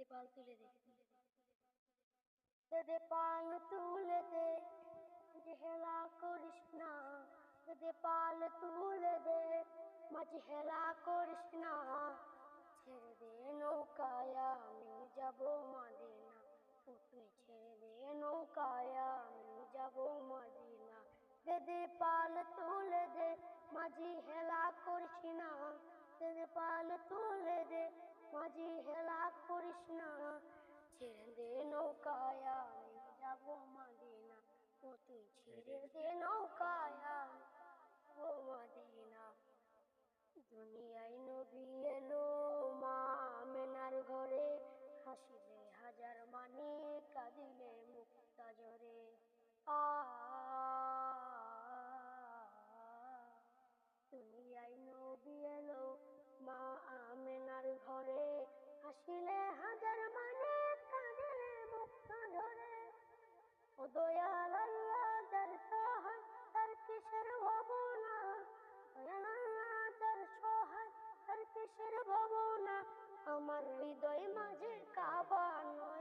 দে পাল তুলে দে, দে পাল তুলে দে, মাঝি হেলা করিস না। দে পাল তুলে দে, মাঝি হেলা করিস না। ছেড়ে দে নৌকায় আমি যাব মদিনা, ও তুই ছেড়ে দে নৌকায় আমি যাব মদিনা। দে পাল তুলে দে, মাঝি হেলা করিস না। দে পাল তুলে দে, মাঝি হেলা করিস না। ছেড়ে দে নৌকায় আমি যাব মদিনা, ও তুই ছেড়ে দে নৌকায় আমি যাব মদিনা। দুনিয়ায় নবী এলো মা আমেনার ঘরে, হাসিলে হাজার মানে কাঁদিলে মুক্তা ঝরে। আ দুনিয়ায় নবী এলো মা আমেনার ঘরে, হাসিলে হাজার মানে কাঁদিলে মুক্তা ঝরে। ও দয়াল আল্লাহ যার সহায় তার কিসের ভাবনা, দয়াল আল্লাহ যার সহায় তার কিসের ভাবনা। আমার হৃদয় মাঝে কাবা নয়